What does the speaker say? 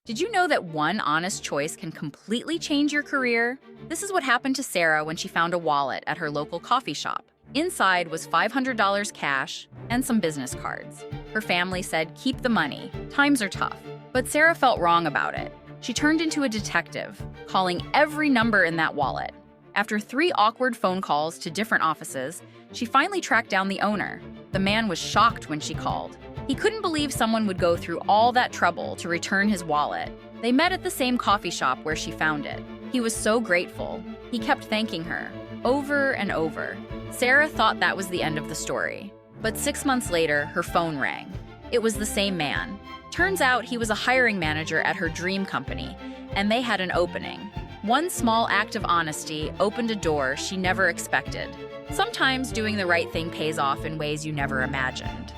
Did you know that one honest choice can completely change your career? This is what happened to Sarah when she found a wallet at her local coffee shop. Inside was $500 cash and some business cards. Her family said, "Keep the money. Times are tough." But Sarah felt wrong about it. She turned into a detective, calling every number in that wallet. After 3 awkward phone calls to different offices, she finally tracked down the owner. The man was shocked when she called. He couldn't believe someone would go through all that trouble to return his wallet. They met at the same coffee shop where she found it. He was so grateful. He kept thanking her, over and over. Sarah thought that was the end of the story. But 6 months later, her phone rang. It was the same man. Turns out he was a hiring manager at her dream company, and they had an opening. One small act of honesty opened a door she never expected. Sometimes doing the right thing pays off in ways you never imagined.